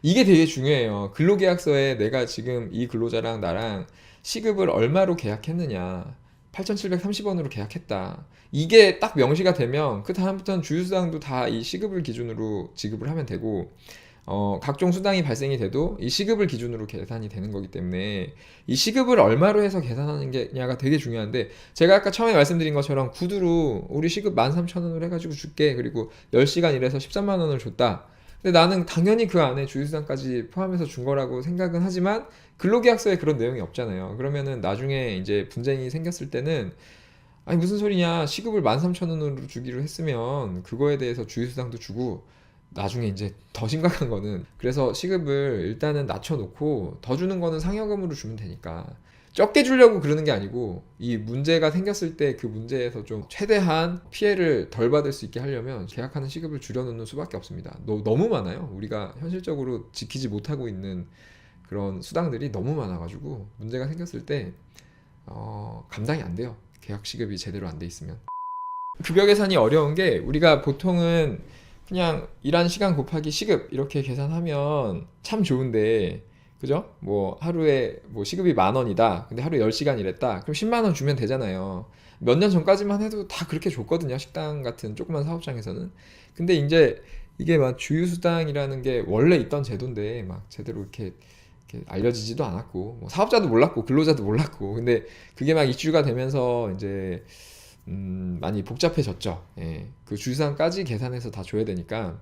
이게 되게 중요해요. 근로계약서에 내가 지금 이 근로자랑 나랑 시급을 얼마로 계약했느냐. 8,730원으로 계약했다. 이게 딱 명시가 되면 그 다음부터는 주휴수당도 다 이 시급을 기준으로 지급을 하면 되고, 각종 수당이 발생이 돼도 이 시급을 기준으로 계산이 되는 거기 때문에 이 시급을 얼마로 해서 계산하는 게냐가 되게 중요한데, 제가 아까 처음에 말씀드린 것처럼 구두로 우리 시급 13,000원으로 해가지고 줄게, 그리고 10시간 일해서 13만 원을 줬다. 근데 나는 당연히 그 안에 주휴수당까지 포함해서 준 거라고 생각은 하지만 근로계약서에 그런 내용이 없잖아요. 그러면은 나중에 이제 분쟁이 생겼을 때는, 아니 무슨 소리냐, 시급을 13,000원으로 주기로 했으면 그거에 대해서 주휴수당도 주고, 나중에 이제 더 심각한 거는, 그래서 시급을 일단은 낮춰놓고 더 주는 거는 상여금으로 주면 되니까 적게 주려고 그러는 게 아니고, 이 문제가 생겼을 때 그 문제에서 좀 최대한 피해를 덜 받을 수 있게 하려면 계약하는 시급을 줄여놓는 수밖에 없습니다. 너무 많아요. 우리가 현실적으로 지키지 못하고 있는 그런 수당들이 너무 많아가지고 문제가 생겼을 때 감당이 안 돼요. 계약 시급이 제대로 안 돼 있으면. 급여 계산이 어려운 게, 우리가 보통은 그냥 일한 시간 곱하기 시급 이렇게 계산하면 참 좋은데, 그죠? 뭐 하루에 뭐 시급이 10,000원이다. 근데 하루 10시간 일했다. 그럼 10만 원 주면 되잖아요. 몇 년 전까지만 해도 다 그렇게 줬거든요. 식당 같은 조그만 사업장에서는. 근데 이제 이게 막 주휴수당이라는 게 원래 있던 제도인데 막 제대로 이렇게 알려지지도 않았고, 뭐 사업자도 몰랐고 근로자도 몰랐고, 근데 그게 막 이슈가 되면서 이제 많이 복잡해졌죠. 예, 그 주유상까지 계산해서 다 줘야 되니까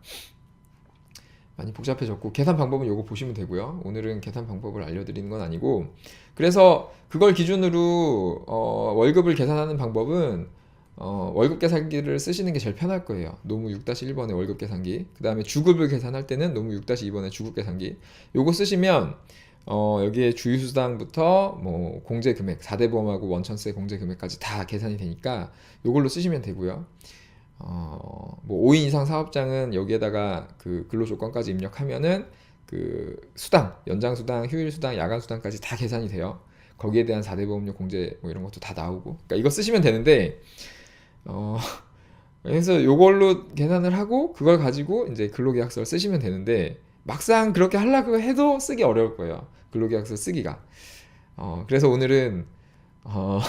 많이 복잡해졌고, 계산 방법은 요거 보시면 되고요. 오늘은 계산 방법을 알려드리는 건 아니고, 그래서 그걸 기준으로 월급을 계산하는 방법은 월급 계산기를 쓰시는 게 제일 편할 거예요. 노무 6-1번의 월급 계산기. 그 다음에 주급을 계산할 때는 노무 6-2번의 주급 계산기. 요거 쓰시면 여기에 주휴수당부터 뭐 공제 금액, 4대 보험하고 원천세 공제 금액까지 다 계산이 되니까 요걸로 쓰시면 되고요. 뭐 5인 이상 사업장은 여기에다가 그 근로조건까지 입력하면은 그 수당, 연장수당, 휴일수당, 야간수당까지 다 계산이 돼요. 거기에 대한 4대 보험료 공제 뭐 이런 것도 다 나오고. 그러니까 이거 쓰시면 되는데, 어, 그래서 요걸로 계산을 하고 그걸 가지고 이제 근로계약서를 쓰시면 되는데, 막상 그렇게 하려고 해도 쓰기 어려울 거예요. 근로계약서 쓰기가. 그래서 오늘은 어,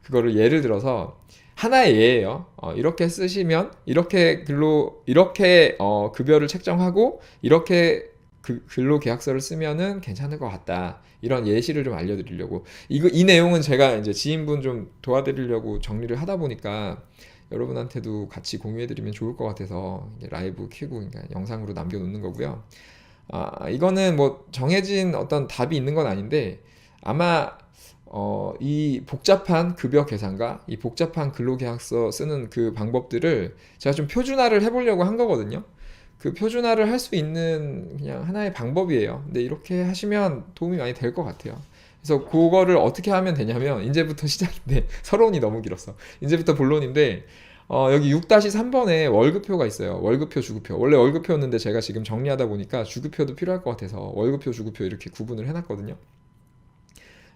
그거를 예를 들어서, 하나의 예예요. 이렇게 쓰시면 이렇게 급여를 책정하고 이렇게 근로계약서를 쓰면은 괜찮을 것 같다. 이런 예시를 좀 알려드리려고. 이 내용은 제가 이제 지인분 좀 도와드리려고 정리를 하다 보니까 여러분한테도 같이 공유해드리면 좋을 것 같아서 이제 라이브 켜고, 그러니까 영상으로 남겨놓는 거고요. 이거는 뭐 정해진 어떤 답이 있는 건 아닌데, 아마 이 복잡한 급여 계산과 이 복잡한 근로계약서 쓰는 그 방법들을 제가 좀 표준화를 해보려고 한 거거든요. 그 표준화를 할 수 있는 그냥 하나의 방법이에요. 근데 이렇게 하시면 도움이 많이 될 것 같아요. 그래서 그거를 어떻게 하면 되냐면, 이제부터 시작인데 서론이 너무 길었어. 이제부터 본론인데, 여기 6-3번에 월급표가 있어요. 월급표, 주급표. 원래 월급표였는데 제가 지금 정리하다 보니까 주급표도 필요할 것 같아서 월급표, 주급표 이렇게 구분을 해놨거든요.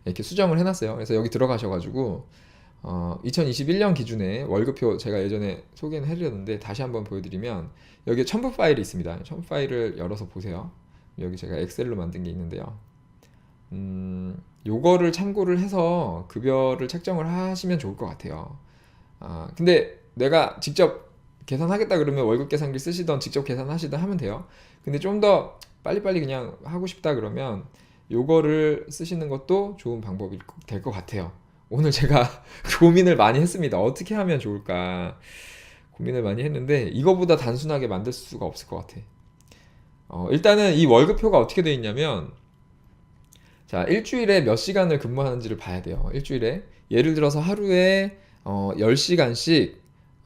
이렇게 수정을 해놨어요. 그래서 여기 들어가셔가지고 2021년 기준에 월급표 제가 예전에 소개는 해드렸는데 다시 한번 보여드리면, 여기 첨부 파일이 있습니다. 첨부 파일을 열어서 보세요. 여기 제가 엑셀로 만든 게 있는데요. 요거를 참고를 해서 급여를 책정을 하시면 좋을 것 같아요. 근데 내가 직접 계산하겠다 그러면 월급 계산기 쓰시던 직접 계산하시던 하면 돼요. 근데 좀 더 빨리빨리 그냥 하고 싶다 그러면 요거를 쓰시는 것도 좋은 방법이 될 것 같아요. 오늘 제가 고민을 많이 했습니다. 어떻게 하면 좋을까 고민을 많이 했는데, 이거보다 단순하게 만들 수가 없을 것 같아. 일단은 이 월급표가 어떻게 되어 있냐면, 자, 일주일에 몇 시간을 근무하는지를 봐야 돼요. 일주일에 예를 들어서 하루에 10시간씩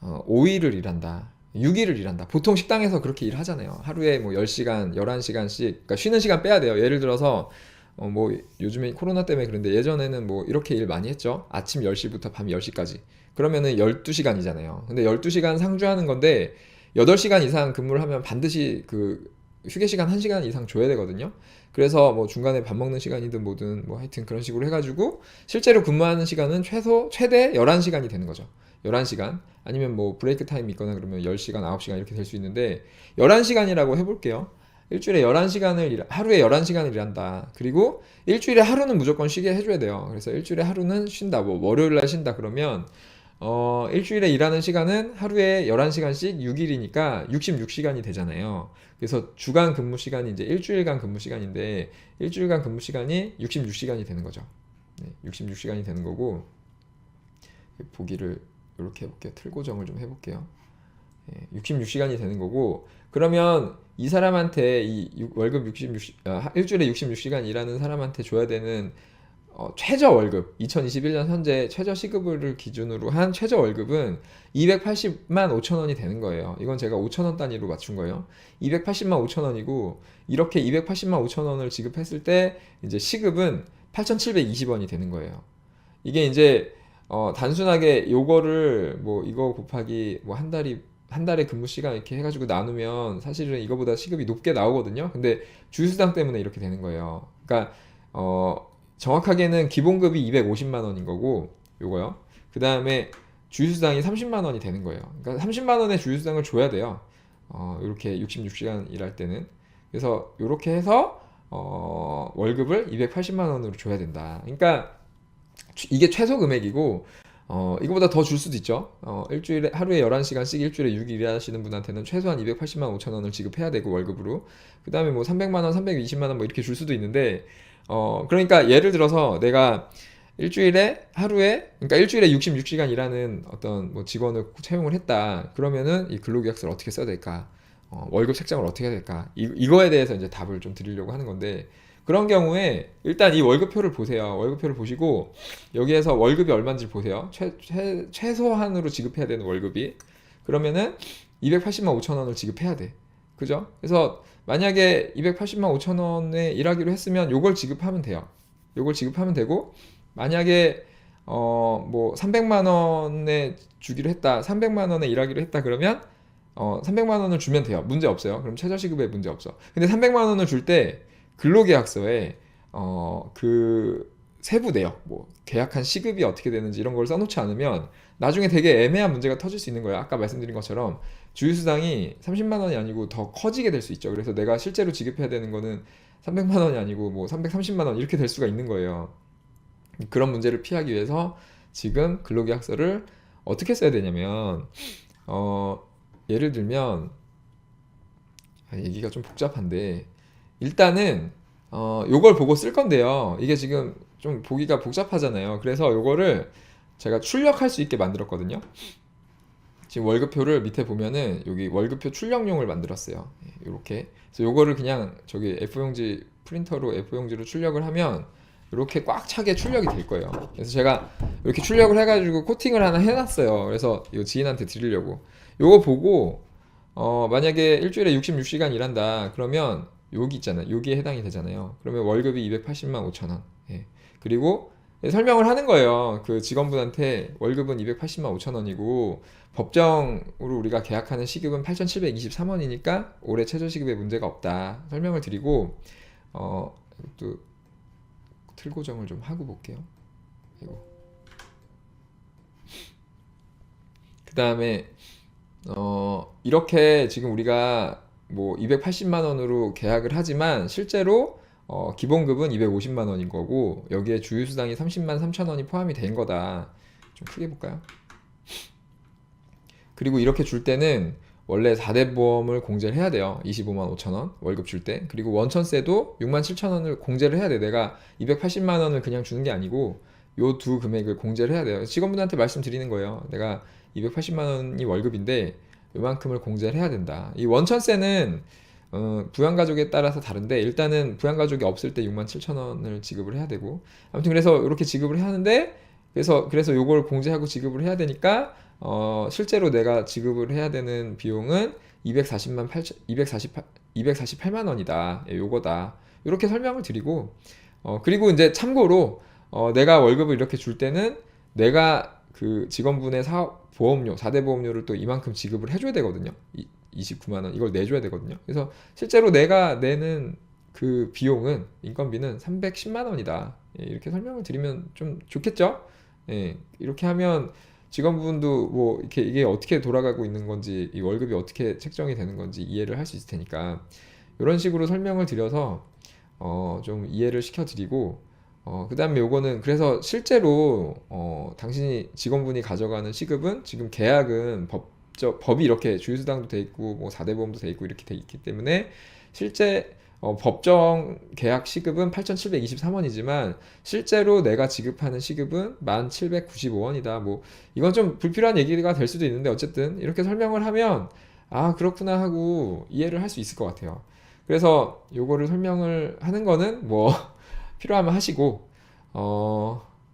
5일을 일한다. 6일을 일한다. 보통 식당에서 그렇게 일하잖아요. 하루에 뭐 10시간, 11시간씩, 그러니까 쉬는 시간 빼야 돼요. 예를 들어서 뭐 요즘에 코로나 때문에 그런데 예전에는 뭐 이렇게 일 많이 했죠. 아침 10시부터 밤 10시까지. 그러면은 12시간이잖아요. 근데 12시간 상주하는 건데 8시간 이상 근무를 하면 반드시 그 휴게 시간 1시간 이상 줘야 되거든요. 그래서 뭐 중간에 밥 먹는 시간이든 뭐든 뭐 하여튼 그런 식으로 해가지고 실제로 근무하는 시간은 최대 11시간이 되는 거죠. 11시간. 아니면 뭐 브레이크 타임이 있거나 그러면 10시간, 9시간 이렇게 될 수 있는데 11시간이라고 해볼게요. 일주일에 11시간을 하루에 11시간을 일한다. 그리고 일주일에 하루는 무조건 쉬게 해줘야 돼요. 그래서 일주일에 하루는 쉰다. 뭐 월요일 날 쉰다 그러면 일주일에 일하는 시간은 하루에 11시간씩 6일이니까 66시간이 되잖아요. 그래서 주간 근무 시간이 이제 일주일간 근무 시간인데 일주일간 근무 시간이 66시간이 되는 거죠. 네, 66시간이 되는 거고 보기를 이렇게 해볼게요. 틀 고정을 좀 해볼게요. 66시간이 되는 거고 그러면 이 사람한테 월급 일주일에 66시간 일하는 사람한테 줘야 되는 최저 월급 2021년 현재 최저 시급을 기준으로 한 최저 월급은 280만 5천 원이 되는 거예요. 이건 제가 5천 원 단위로 맞춘 거예요. 280만 5천 원이고 이렇게 280만 5천 원을 지급했을 때 이제 시급은 8,720원이 되는 거예요. 이게 이제 단순하게 요거를 뭐 이거 곱하기 뭐 한 달에 근무 시간 이렇게 해가지고 나누면 사실은 이거보다 시급이 높게 나오거든요. 근데 주휴수당 때문에 이렇게 되는 거예요. 그러니까 정확하게는 기본급이 250만 원인 거고 요거요. 그 다음에 주휴수당이 30만 원이 되는 거예요. 그러니까 30만 원의 주휴수당을 줘야 돼요. 이렇게 66시간 일할 때는. 그래서 이렇게 해서 월급을 280만 원으로 줘야 된다. 그러니까 이게 최소 금액이고 이거보다 더 줄 수도 있죠. 일주일에 하루에 11시간씩 일주일에 6일 일하시는 분한테는 최소한 280만 5천 원을 지급해야 되고 월급으로. 그 다음에 뭐 300만 원, 320만 원 뭐 이렇게 줄 수도 있는데 그러니까 예를 들어서 내가 그러니까 일주일에 66시간 일하는 어떤 뭐 직원을 채용을 했다. 그러면은 이 근로계약서를 어떻게 써야 될까? 월급 책정을 어떻게 해야 될까? 이거에 대해서 이제 답을 좀 드리려고 하는 건데 그런 경우에 일단 이 월급표를 보세요. 월급표를 보시고 여기에서 월급이 얼마인지 보세요. 최소한으로 지급해야 되는 월급이. 그러면은 280만 5천 원을 지급해야 돼. 그죠? 그래서 만약에 280만 5천 원에 일하기로 했으면 요걸 지급하면 돼요. 요걸 지급하면 되고 만약에 뭐 300만 원에 주기로 했다. 300만 원에 일하기로 했다 그러면 300만 원을 주면 돼요. 문제 없어요. 그럼 최저시급에 문제 없어. 근데 300만 원을 줄 때 근로계약서에 그 세부 내역, 뭐 계약한 시급이 어떻게 되는지 이런 걸 써놓지 않으면 나중에 되게 애매한 문제가 터질 수 있는 거예요. 아까 말씀드린 것처럼 주휴수당이 30만 원이 아니고 더 커지게 될 수 있죠. 그래서 내가 실제로 지급해야 되는 거는 300만 원이 아니고 뭐 330만 원 이렇게 될 수가 있는 거예요. 그런 문제를 피하기 위해서 지금 근로계약서를 어떻게 써야 되냐면 예를 들면 얘기가 좀 복잡한데 일단은 요걸 보고 쓸 건데요. 이게 지금 좀 보기가 복잡하잖아요. 그래서 요거를 제가 출력할 수 있게 만들었거든요. 지금 월급표를 밑에 보면은 여기 월급표 출력용을 만들었어요. 이렇게. 그래서 요거를 그냥 저기 F4용지 프린터로 F4용지로 출력을 하면 이렇게 꽉 차게 출력이 될 거예요. 그래서 제가 이렇게 출력을 해가지고 코팅을 하나 해놨어요. 그래서 이 지인한테 드리려고. 요거 보고 만약에 일주일에 66시간 일한다. 그러면 여기 있잖아요. 여기에 해당이 되잖아요. 그러면 월급이 280만 5천 원. 예. 그리고 설명을 하는 거예요. 그 직원분한테 월급은 280만 5천 원이고 법정으로 우리가 계약하는 시급은 8,723원이니까 올해 최저시급에 문제가 없다. 설명을 드리고 또 틀고정을 좀 하고 볼게요. 그 다음에 이렇게 지금 우리가 뭐 280만 원으로 계약을 하지만 실제로 기본급은 250만 원인 거고 여기에 주휴수당이 30만 3천 원이 포함이 된 거다. 좀 크게 볼까요? 그리고 이렇게 줄 때는 원래 4대 보험을 공제를 해야 돼요. 25만 5천 원 월급 줄 때. 그리고 원천세도 6만 7천 원을 공제를 해야 돼. 내가 280만 원을 그냥 주는 게 아니고 요 두 금액을 공제를 해야 돼요. 직원분한테 말씀드리는 거예요. 내가 280만 원이 월급인데 요만큼을 공제를 해야 된다. 이 원천세는 부양가족에 따라서 다른데 일단은 부양가족이 없을 때 6만 7천 원을 지급을 해야 되고 아무튼 그래서 이렇게 지급을 하는데 그래서 요걸 공제하고 지급을 해야 되니까 실제로 내가 지급을 해야 되는 비용은 248만 원이다. 예, 요거다. 이렇게 설명을 드리고 그리고 이제 참고로 내가 월급을 이렇게 줄 때는 내가 그 직원분의 보험료, 4대 보험료를 또 이만큼 지급을 해줘야 되거든요. 29만 원 이걸 내줘야 되거든요. 그래서 실제로 내가 내는 그 비용은 인건비는 310만 원이다. 예, 이렇게 설명을 드리면 좀 좋겠죠? 예, 이렇게 하면 직원분도 뭐 이게 어떻게 돌아가고 있는 건지 이 월급이 어떻게 책정이 되는 건지 이해를 할 수 있을 테니까 이런 식으로 설명을 드려서 좀 이해를 시켜드리고 그 다음에 요거는 그래서 실제로 당신이 직원분이 가져가는 시급은 지금 계약은 법이 이렇게 주휴수당도 돼 있고 뭐 4대 보험도 돼 있고 이렇게 돼 있기 때문에 실제 법정 계약 시급은 8,723원이지만 실제로 내가 지급하는 시급은 1,795원이다. 뭐 이건 좀 불필요한 얘기가 될 수도 있는데 어쨌든 이렇게 설명을 하면 아 그렇구나 하고 이해를 할 수 있을 것 같아요. 그래서 요거를 설명을 하는 거는 뭐 필요하면 하시고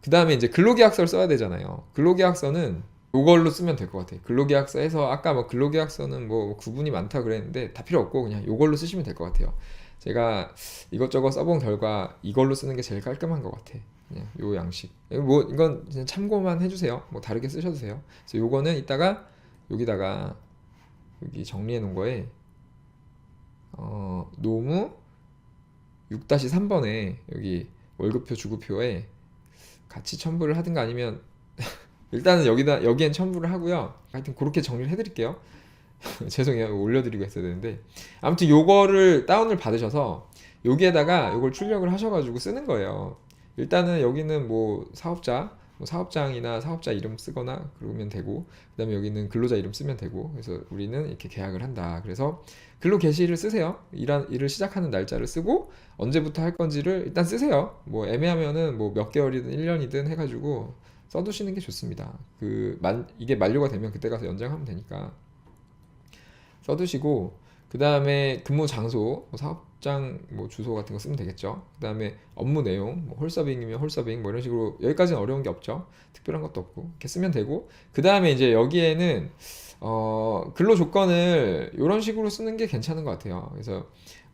그 다음에 이제 근로계약서를 써야 되잖아요. 근로계약서는 요걸로 쓰면 될 것 같아요. 근로계약서에서 아까 뭐 근로계약서는 뭐 구분이 많다 그랬는데 다 필요 없고 그냥 요걸로 쓰시면 될 것 같아요. 제가 이것저것 써본 결과 이걸로 쓰는 게 제일 깔끔한 것 같아. 그냥 요 양식. 뭐 이건 그냥 참고만 해주세요. 뭐 다르게 쓰셔도 돼요. 그래서 요거는 이따가 여기다가 여기 정리해 놓은 거에 노무 6-3번에 여기 월급표 주급표에 같이 첨부를 하든가 아니면 일단은 여기엔 첨부를 하고요. 하여튼 그렇게 정리를 해드릴게요. 죄송해요. 올려드리고 했어야 되는데 아무튼 요거를 다운을 받으셔서 여기에다가 요걸 출력을 하셔가지고 쓰는 거예요. 일단은 여기는 뭐 사업자 뭐 사업장이나 사업자 이름 쓰거나 그러면 되고 그 다음에 여기는 근로자 이름 쓰면 되고 그래서 우리는 이렇게 계약을 한다. 그래서 근로 개시를 쓰세요. 일을 시작하는 날짜를 쓰고 언제부터 할 건지를 일단 쓰세요. 뭐 애매하면은 뭐 몇 개월이든 1년이든 해가지고 써두시는 게 좋습니다. 이게 만료가 되면 그때 가서 연장하면 되니까 써두시고 그 다음에 근무 장소, 뭐 사업장 뭐 주소 같은 거 쓰면 되겠죠. 그 다음에 업무 내용, 뭐 홀서빙이면 홀서빙 뭐 이런 식으로 여기까지는 어려운 게 없죠. 특별한 것도 없고 이렇게 쓰면 되고 그 다음에 이제 여기에는 근로 조건을 이런 식으로 쓰는 게 괜찮은 것 같아요. 그래서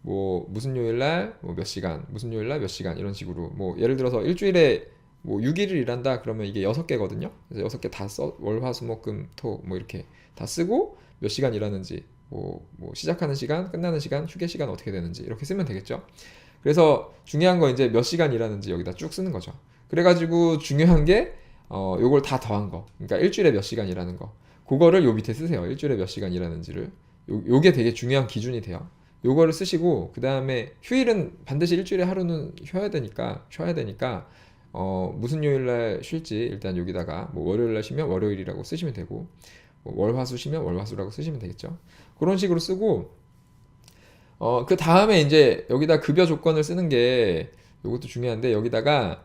뭐 무슨 요일 날뭐 몇 시간, 무슨 요일 날 몇 시간 이런 식으로 뭐 예를 들어서 일주일에 뭐 6일을 일한다 그러면 이게 6개거든요. 그래서 6개 다 써, 월, 화, 수, 목, 금, 토 뭐 이렇게 다 쓰고 몇 시간 일하는지 뭐 시작하는 시간, 끝나는 시간, 휴게 시간 어떻게 되는지 이렇게 쓰면 되겠죠. 그래서 중요한 거 이제 몇 시간 일하는지 여기다 쭉 쓰는 거죠. 그래가지고 중요한 게 요걸 다 더한 거. 그러니까 일주일에 몇 시간 일하는 거. 그거를 요 밑에 쓰세요. 일주일에 몇 시간 일하는지를. 요게 되게 중요한 기준이 돼요. 요거를 쓰시고 그 다음에 휴일은 반드시 일주일에 하루는 쉬어야 되니까 무슨 요일 날 쉴지 일단 여기다가 뭐 월요일 날 쉬면 월요일이라고 쓰시면 되고 뭐 월화수 쉬면 월화수라고 쓰시면 되겠죠. 그런 식으로 쓰고 그 다음에 이제 여기다 급여 조건을 쓰는 게 이것도 중요한데 여기다가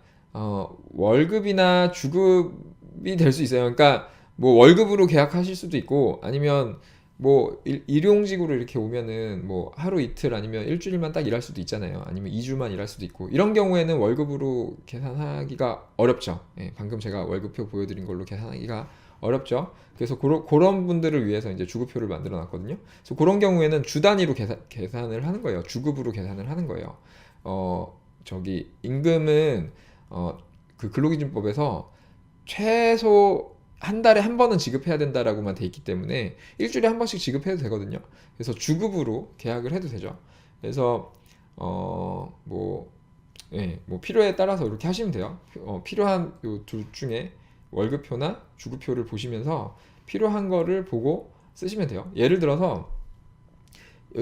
월급이나 주급이 될 수 있어요. 그러니까 뭐 월급으로 계약하실 수도 있고 아니면 뭐 일용직으로 이렇게 오면은 뭐 하루 이틀 아니면 일주일만 딱 일할 수도 있잖아요. 아니면 2주만 일할 수도 있고 이런 경우에는 월급으로 계산하기가 어렵죠. 예, 방금 제가 월급표 보여드린 걸로 계산하기가 어렵죠. 그래서 그런 분들을 위해서 이제 주급표를 만들어 놨거든요. 그래서 그런 경우에는 주 단위로 계산을 하는 거예요. 주급으로 계산을 하는 거예요. 저기 임금은 그 근로기준법에서 최소 한 달에 한 번은 지급해야 된다라고만 돼 있기 때문에 일주일에 한 번씩 지급해도 되거든요. 그래서 주급으로 계약을 해도 되죠. 그래서 뭐 예, 뭐 필요에 따라서 이렇게 하시면 돼요. 필요한 요 둘 중에 월급표나 주급표를 보시면서 필요한 거를 보고 쓰시면 돼요. 예를 들어서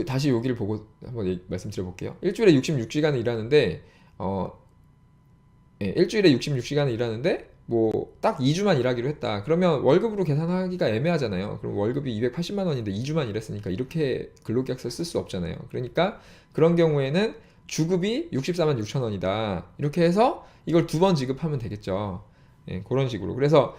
다시 여기를 보고 한번 말씀드려 볼게요. 일주일에 66시간을 일하는데 일주일에 66시간을 일하는데 뭐 딱 2주만 일하기로 했다. 그러면 월급으로 계산하기가 애매하잖아요. 그럼 월급이 280만 원인데 2주만 일했으니까 이렇게 근로계약서 쓸 수 없잖아요. 그러니까 그런 경우에는 주급이 64만 6천 원이다. 이렇게 해서 이걸 두 번 지급하면 되겠죠. 예, 그런 식으로. 그래서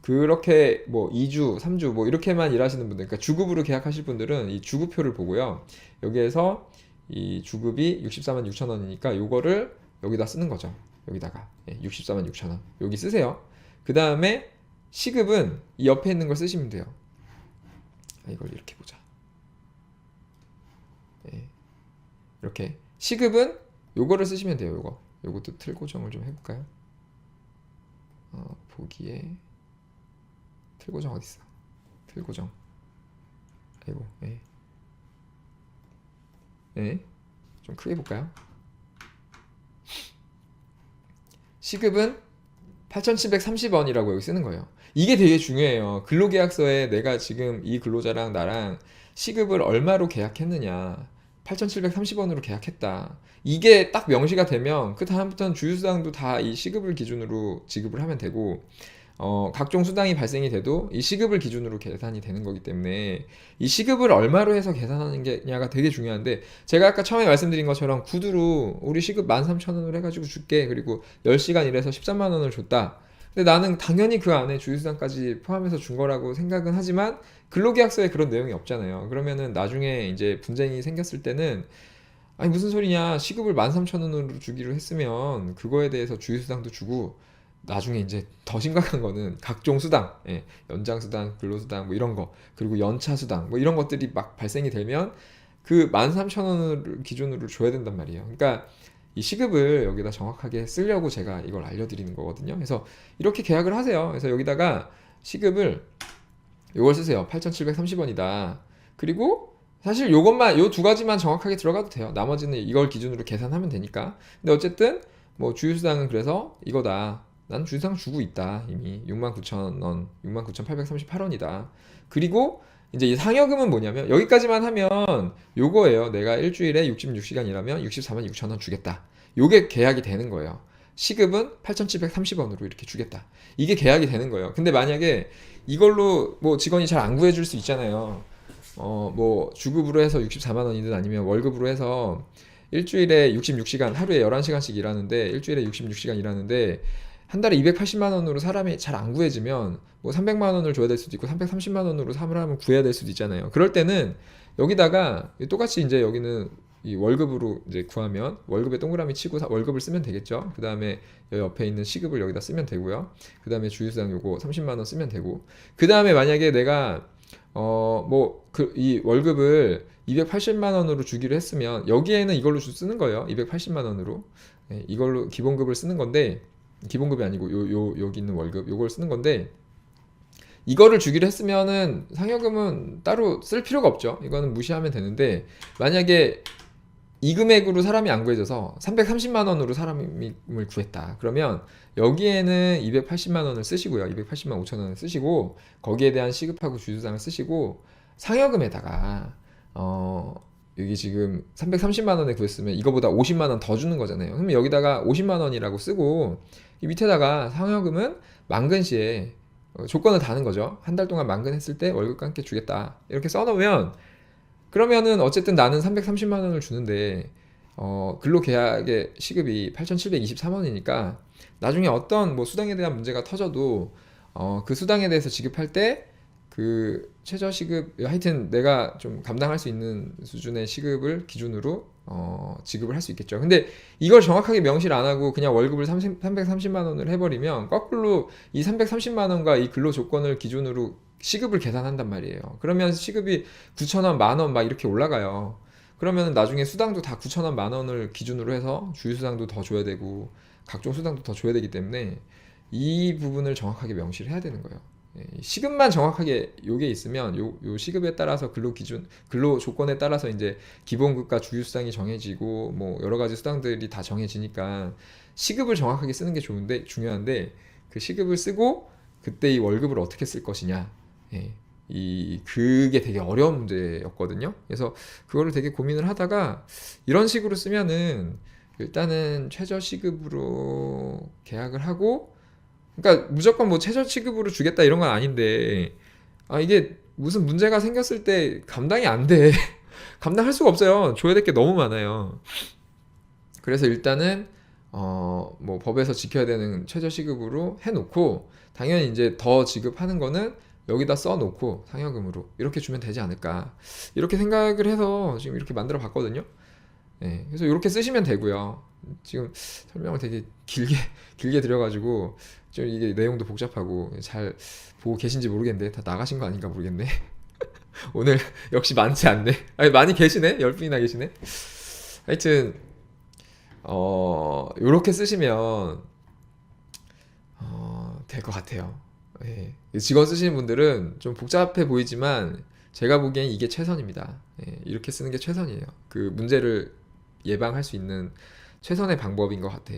그렇게 뭐 2주, 3주 뭐 이렇게만 일하시는 분들, 그러니까 주급으로 계약하실 분들은 이 주급표를 보고요. 여기에서 이 주급이 64만 6천 원이니까 요거를 여기다 쓰는 거죠. 여기다가 64만 6천 원 여기 쓰세요. 그 다음에 시급은 이 옆에 있는 걸 쓰시면 돼요. 이걸 이렇게 보자. 이렇게 시급은 요거를 쓰시면 돼요. 요것도 틀 고정을 좀 해볼까요? 보기에 틀 고정 어디 있어? 틀 고정. 아이고, 좀 크게 볼까요? 시급은 8,730원이라고 여기 쓰는 거예요. 이게 되게 중요해요. 근로계약서에 내가 지금 이 근로자랑 나랑 시급을 얼마로 계약했느냐. 8,730원으로 계약했다. 이게 딱 명시가 되면 그 다음부터는 주휴수당도 다 이 시급을 기준으로 지급을 하면 되고, 각종 수당이 발생이 돼도 이 시급을 기준으로 계산이 되는 거기 때문에 이 시급을 얼마로 해서 계산하는 게냐가 되게 중요한데, 제가 아까 처음에 말씀드린 것처럼 구두로 우리 시급 13,000원으로 해가지고 줄게, 그리고 10시간 일해서 13만 원을 줬다. 근데 나는 당연히 그 안에 주휴수당까지 포함해서 준 거라고 생각은 하지만 근로계약서에 그런 내용이 없잖아요. 그러면은 나중에 이제 분쟁이 생겼을 때는, 아니 무슨 소리냐, 시급을 13,000원으로 주기로 했으면 그거에 대해서 주휴수당도 주고, 나중에 이제 더 심각한 거는 각종 수당, 예, 연장수당, 근로수당 뭐 이런 거, 그리고 연차수당 뭐 이런 것들이 막 발생이 되면 그 13,000원을 기준으로 줘야 된단 말이에요. 그러니까 이 시급을 여기다 정확하게 쓰려고 제가 이걸 알려드리는 거거든요. 그래서 이렇게 계약을 하세요. 그래서 여기다가 시급을 요걸 쓰세요. 8,730원이다. 그리고 사실 요것만, 요 두 가지만 정확하게 들어가도 돼요. 나머지는 이걸 기준으로 계산하면 되니까. 근데 어쨌든 뭐 주휴수당은 그래서 이거다. 난 주휴수당 주고 있다. 이미 69,000원, 69,838원이다. 그리고 이제 이 상여금은 뭐냐면 여기까지만 하면 요거예요. 내가 일주일에 66시간 일하면 64만 6천원 주겠다. 요게 계약이 되는 거예요. 시급은 8,730원으로 이렇게 주겠다. 이게 계약이 되는 거예요. 근데 만약에 이걸로 뭐 직원이 잘 안 구해줄 수 있잖아요. 뭐 주급으로 해서 64만 원이든 아니면 월급으로 해서 일주일에 66시간, 하루에 11시간씩 일하는데, 일주일에 66시간 일하는데 한 달에 280만 원으로 사람이 잘 안 구해지면 뭐 300만 원을 줘야 될 수도 있고 330만 원으로 사람을 구해야 될 수도 있잖아요. 그럴 때는 여기다가 똑같이 이제 여기는 이 월급으로 이제 구하면 월급에 동그라미 치고 월급을 쓰면 되겠죠. 그 다음에 옆에 있는 시급을 여기다 쓰면 되고요. 그 다음에 주휴수당 요거 30만 원 쓰면 되고, 그 다음에 만약에 내가 뭐 그 이 월급을 280만 원으로 주기로 했으면 여기에는 이걸로 쓰는 거예요. 280만 원으로. 네, 이걸로 기본급을 쓰는 건데, 기본급이 아니고 여기 있는 월급 요걸 쓰는 건데, 이거를 주기로 했으면은 상여금은 따로 쓸 필요가 없죠. 이거는 무시하면 되는데, 만약에 이 금액으로 사람이 안 구해져서 330만 원으로 사람을 구했다. 그러면 여기에는 280만 원을 쓰시고요. 280만 5천 원을 쓰시고, 거기에 대한 시급하고 주휴수당을 쓰시고, 상여금에다가 여기 지금 330만 원에 구했으면 이거보다 50만 원 더 주는 거잖아요. 그럼 여기다가 50만 원이라고 쓰고, 이 밑에다가 상여금은 만근시에 조건을 다는 거죠. 한 달 동안 만근했을 때 월급과 함께 주겠다. 이렇게 써놓으면, 그러면은 어쨌든 나는 330만 원을 주는데 근로계약의 시급이 8,723원이니까 나중에 어떤 뭐 수당에 대한 문제가 터져도 그 수당에 대해서 지급할 때 그 최저 시급, 하여튼 내가 좀 감당할 수 있는 수준의 시급을 기준으로 지급을 할 수 있겠죠. 근데 이걸 정확하게 명시를 안 하고 그냥 월급을 330만 원을 해버리면 거꾸로 이 330만 원과 이 근로 조건을 기준으로 시급을 계산한단 말이에요. 그러면 시급이 9,000원, 만원 막 이렇게 올라가요. 그러면 나중에 수당도 다 9,000원, 만원을 기준으로 해서 주휴수당도 더 줘야 되고 각종 수당도 더 줘야 되기 때문에 이 부분을 정확하게 명시를 해야 되는 거예요. 예, 시급만 정확하게 요게 있으면 요 시급에 따라서 근로 기준, 근로 조건에 따라서 이제 기본급과 주휴수당이 정해지고 뭐 여러 가지 수당들이 다 정해지니까 시급을 정확하게 쓰는 게 좋은데, 중요한데 그 시급을 쓰고 그때 이 월급을 어떻게 쓸 것이냐, 예, 그게 되게 어려운 문제였거든요. 그래서 그거를 되게 고민을 하다가 이런 식으로 쓰면은 일단은 최저 시급으로 계약을 하고, 그러니까 무조건 뭐 최저 시급으로 주겠다 이런 건 아닌데, 이게 무슨 문제가 생겼을 때 감당이 안 돼. 감당할 수가 없어요. 줘야 될 게 너무 많아요. 그래서 일단은 뭐 법에서 지켜야 되는 최저 시급으로 해놓고, 당연히 이제 더 지급하는 거는 여기다 써놓고 상여금으로 이렇게 주면 되지 않을까, 이렇게 생각을 해서 지금 이렇게 만들어 봤거든요. 네, 그래서 이렇게 쓰시면 되고요. 지금 설명을 되게 길게 드려가지고 좀 이게 내용도 복잡하고 잘 보고 계신지 모르겠는데 다 나가신 거 아닌가 모르겠네. 오늘 역시 많지 않네. 아니 많이 계시네. 10분이나 계시네. 하여튼 요렇게 쓰시면 될 것 같아요. 예. 직원 쓰시는 분들은 좀 복잡해 보이지만 제가 보기엔 이게 최선입니다. 예. 이렇게 쓰는 게 최선이에요. 그 문제를 예방할 수 있는 최선의 방법인 것 같아.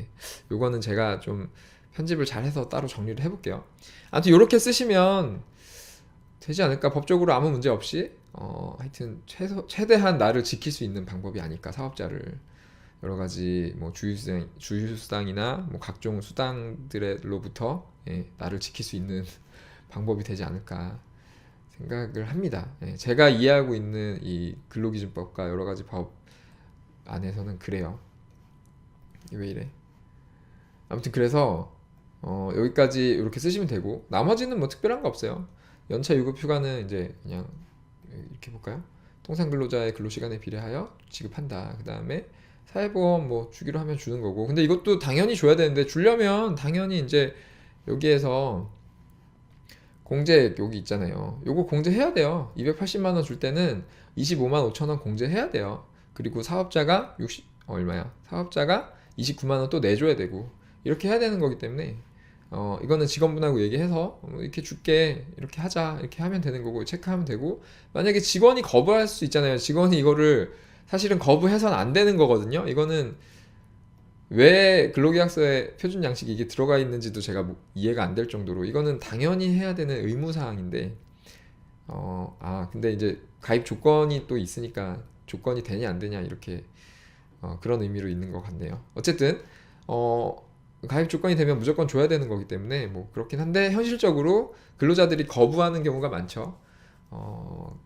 요거는 제가 좀 편집을 잘 해서 따로 정리를 해볼게요. 아무튼 요렇게 쓰시면 되지 않을까? 법적으로 아무 문제 없이 하여튼 최대한 나를 지킬 수 있는 방법이 아닐까, 사업자를. 여러 가지 뭐 주휴수당이나 뭐 각종 수당들로부터 나를 지킬 수 있는 방법이 되지 않을까 생각을 합니다. 제가 이해하고 있는 이 근로기준법과 여러 가지 법 안에서는 그래요. 왜 이래? 아무튼 그래서 여기까지 이렇게 쓰시면 되고, 나머지는 뭐 특별한 거 없어요. 연차 유급 휴가는 이제 그냥 이렇게 볼까요? 통상 근로자의 근로 시간에 비례하여 지급한다. 그 다음에 사회보험 뭐 주기로 하면 주는 거고. 근데 이것도 당연히 줘야 되는데, 주려면 당연히 이제 여기에서 공제액 여기 있잖아요. 요거 공제해야 돼요. 280만 원 줄 때는 25만 5천 원 공제해야 돼요. 그리고 사업자가 얼마야? 사업자가 29만 원 또 내줘야 되고, 이렇게 해야 되는 거기 때문에 이거는 직원분하고 얘기해서 이렇게 줄게, 이렇게 하자, 이렇게 하면 되는 거고, 체크하면 되고. 만약에 직원이 거부할 수 있잖아요. 직원이 이거를 사실은 거부해서는 안 되는 거거든요. 이거는 왜 근로계약서에 표준 양식이 이게 들어가 있는지도 제가 이해가 안 될 정도로, 이거는 당연히 해야 되는 의무사항인데, 근데 이제 가입 조건이 또 있으니까 조건이 되냐 안 되냐, 이렇게 그런 의미로 있는 것 같네요. 어쨌든 가입 조건이 되면 무조건 줘야 되는 거기 때문에 뭐 그렇긴 한데, 현실적으로 근로자들이 거부하는 경우가 많죠.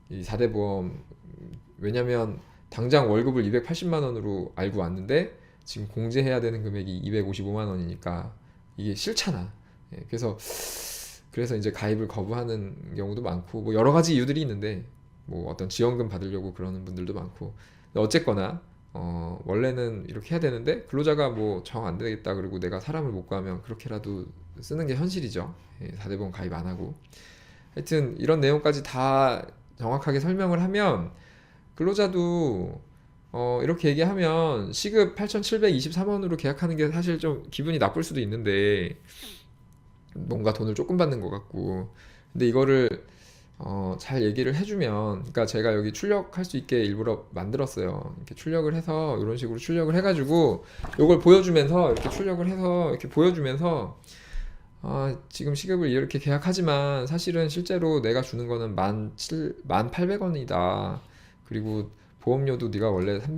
이 4대 보험, 왜냐면 당장 월급을 280만 원으로 알고 왔는데 지금 공제해야 되는 금액이 255만 원이니까 이게 싫잖아. 그래서 이제 가입을 거부하는 경우도 많고, 뭐 여러 가지 이유들이 있는데, 뭐 어떤 지원금 받으려고 그러는 분들도 많고. 근데 어쨌거나 원래는 이렇게 해야 되는데, 근로자가 뭐 정 안 되겠다 그리고 내가 사람을 못 구하면 그렇게라도 쓰는 게 현실이죠. 4대 보험 가입 안 하고. 하여튼 이런 내용까지 다 정확하게 설명을 하면, 근로자도 이렇게 얘기하면 시급 8,723원으로 계약하는 게 사실 좀 기분이 나쁠 수도 있는데, 뭔가 돈을 조금 받는 것 같고. 근데 이거를 잘 얘기를 해주면, 그러니까 제가 여기 출력할 수 있게 일부러 만들었어요. 이렇게 출력을 해서, 이런 식으로 출력을 해가지고 이걸 보여주면서, 이렇게 출력을 해서 이렇게 보여주면서, 지금 시급을 이렇게 계약하지만 사실은 실제로 내가 주는 거는 1,800원이다. 그리고 보험료도 네가 원래 3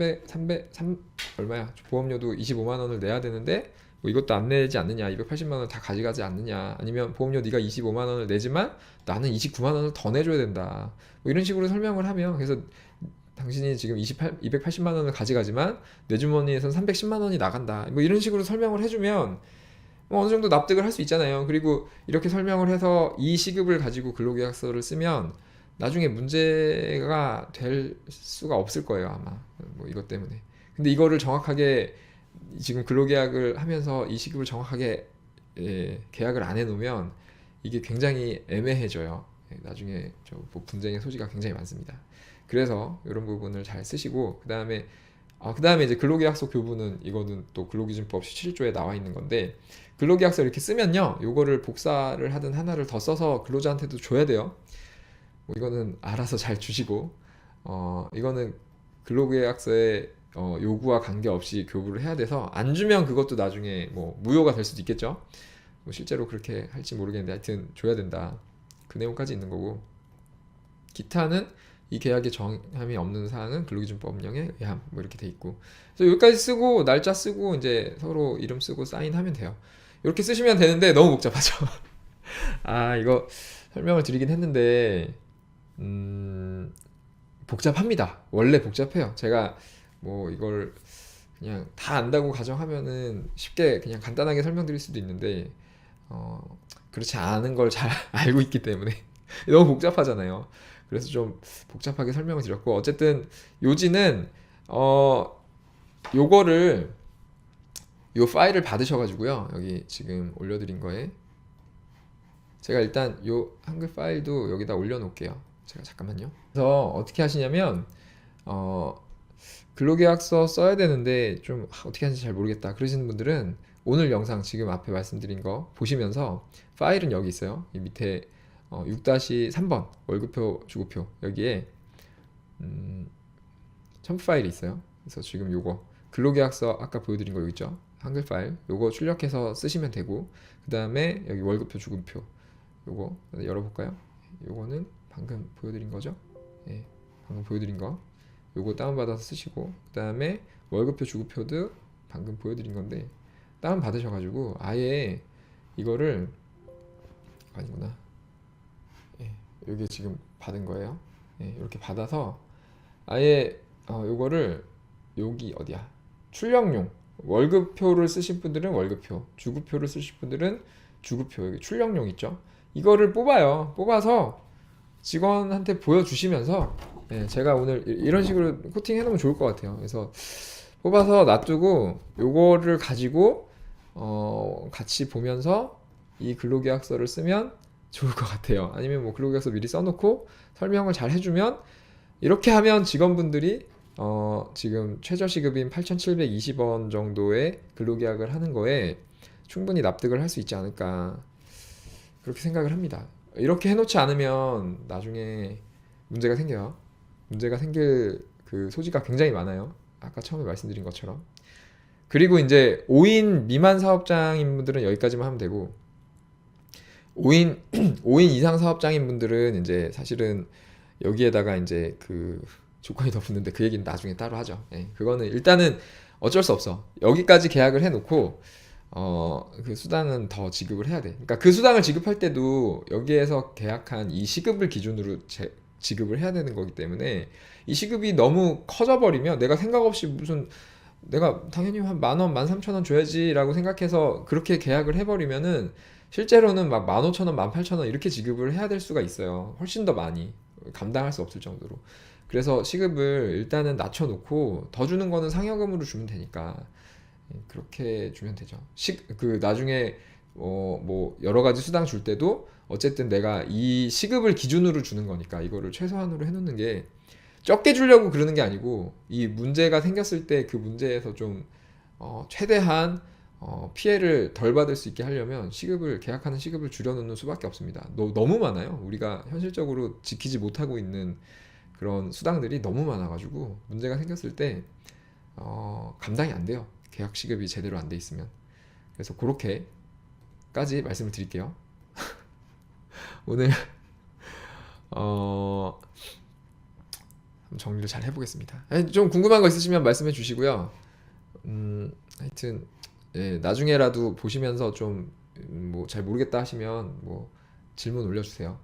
얼마야? 보험료도 25만 원을 내야 되는데 뭐 이것도 안 내지 않느냐? 280만 원을 다 가져가지 않느냐? 아니면 보험료 네가 25만 원을 내지만 나는 29만 원을 더 내줘야 된다. 뭐 이런 식으로 설명을 하면, 그래서 당신이 지금 280만 원을 가져가지만 내 주머니에선 310만 원이 나간다. 뭐 이런 식으로 설명을 해주면 뭐 어느 정도 납득을 할 수 있잖아요. 그리고 이렇게 설명을 해서 이 시급을 가지고 근로계약서를 쓰면 나중에 문제가 될 수가 없을 거예요, 아마. 뭐 이것 때문에. 근데 이거를 정확하게 지금 근로계약을 하면서 이 시급을 정확하게 계약을 안 해놓으면 이게 굉장히 애매해져요. 나중에 뭐 분쟁의 소지가 굉장히 많습니다. 그래서 이런 부분을 잘 쓰시고, 그 다음에 이제 근로계약서 교부는, 이거는 또 근로기준법 17조에 나와 있는 건데, 근로계약서 이렇게 쓰면요, 요거를 복사를 하든 하나를 더 써서 근로자한테도 줘야 돼요. 뭐 이거는 알아서 잘 주시고, 이거는 근로계약서의 요구와 관계없이 교부를 해야 돼서, 안 주면 그것도 나중에 뭐 무효가 될 수도 있겠죠. 뭐 실제로 그렇게 할지 모르겠는데 하여튼 줘야 된다. 그 내용까지 있는 거고, 기타는 이 계약에 정함이 없는 사항은 근로기준법령에 의함, 뭐 이렇게 돼 있고. 그래서 여기까지 쓰고 날짜 쓰고 이제 서로 이름 쓰고 사인하면 돼요. 이렇게 쓰시면 되는데 너무 복잡하죠. 이거 설명을 드리긴 했는데 복잡합니다. 원래 복잡해요. 제가 뭐 이걸 그냥 다 안다고 가정하면은 쉽게 그냥 간단하게 설명드릴 수도 있는데, 그렇지 않은 걸 잘 알고 있기 때문에 너무 복잡하잖아요. 그래서 좀 복잡하게 설명을 드렸고, 어쨌든 요지는 요거를, 요 파일을 받으셔가지고요, 여기 지금 올려드린 거에 제가 일단 요 한글 파일도 여기다 올려놓을게요. 제가 잠깐만요. 그래서 어떻게 하시냐면 근로계약서 써야 되는데 좀 어떻게 하는지 잘 모르겠다 그러시는 분들은 오늘 영상 지금 앞에 말씀드린 거 보시면서, 파일은 여기 있어요. 이 밑에 6-3번 월급표 주고표, 여기에 첨부 파일이 있어요. 그래서 지금 요거 근로계약서 아까 보여드린 거 여기 있죠, 한글 파일, 요거 출력해서 쓰시면 되고, 그 다음에 여기 월급표 주고표 요거 열어볼까요? 요거는 방금 보여드린 거죠. 예. 방금 보여드린 거 요거 다운받아서 쓰시고, 그 다음에 월급표 주급표도 방금 보여드린 건데 다운받으셔가지고 아예 이거를, 아니구나, 예, 여기 지금 받은 거예요. 예, 이렇게 받아서 아예 요거를 여기 어디야, 출력용, 월급표를 쓰신 분들은 월급표, 주급표를 쓰신 분들은 주급표, 여기 출력용 있죠. 이거를 뽑아요. 뽑아서 직원한테 보여주시면서, 예, 제가 오늘 이런 식으로 코팅 해놓으면 좋을 것 같아요. 그래서 뽑아서 놔두고 요거를 가지고 같이 보면서 이 근로계약서를 쓰면 좋을 것 같아요. 아니면 뭐 근로계약서 미리 써놓고 설명을 잘 해주면, 이렇게 하면 직원분들이 지금 최저시급인 8,720원 정도의 근로계약을 하는 거에 충분히 납득을 할 수 있지 않을까, 그렇게 생각을 합니다. 이렇게 해놓지 않으면 나중에 문제가 생겨요. 문제가 생길 그 소지가 굉장히 많아요. 아까 처음에 말씀드린 것처럼. 그리고 이제 5인 미만 사업장인 분들은 여기까지만 하면 되고, 5인 5인 이상 사업장인 분들은 이제 사실은 여기에다가 이제 그 조건이 더 붙는데 그 얘기는 나중에 따로 하죠. 예, 그거는 일단은 어쩔 수 없어. 여기까지 계약을 해놓고 그 수당은 더 지급을 해야 돼. 그러니까 그 수당을 지급할 때도 여기에서 계약한 이 시급을 기준으로 지급을 해야 되는 거기 때문에, 이 시급이 너무 커져 버리면 내가 생각 없이 무슨, 내가 당연히 한 10,000원, 13,000원 줘야지라고 생각해서 그렇게 계약을 해버리면은 실제로는 막 15,000원, 18,000원 이렇게 지급을 해야 될 수가 있어요. 훨씬 더 많이 감당할 수 없을 정도로. 그래서 시급을 일단은 낮춰놓고 더 주는 거는 상여금으로 주면 되니까 그렇게 주면 되죠. 그 나중에 뭐 여러 가지 수당 줄 때도 어쨌든 내가 이 시급을 기준으로 주는 거니까 이거를 최소한으로 해놓는 게, 적게 주려고 그러는 게 아니고 이 문제가 생겼을 때 그 문제에서 좀 최대한 피해를 덜 받을 수 있게 하려면 시급을, 계약하는 시급을 줄여놓는 수밖에 없습니다. 너무 많아요. 우리가 현실적으로 지키지 못하고 있는 그런 수당들이 너무 많아가지고 문제가 생겼을 때 감당이 안 돼요. 계약 시급이 제대로 안 돼 있으면. 그래서 그렇게까지 말씀을 드릴게요. 오늘 어, 정리를 잘 해보겠습니다. 좀 궁금한 거 있으시면 말씀해 주시고요. 하여튼 예, 나중에라도 보시면서 좀 뭐 잘 모르겠다 하시면 뭐 질문 올려주세요.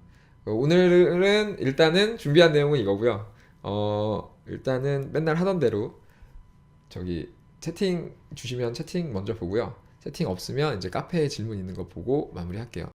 오늘은 일단은 준비한 내용은 이거고요. 일단은 맨날 하던 대로 저기 채팅 주시면 채팅 먼저 보고요. 채팅 없으면 이제 카페에 질문 있는 거 보고 마무리할게요.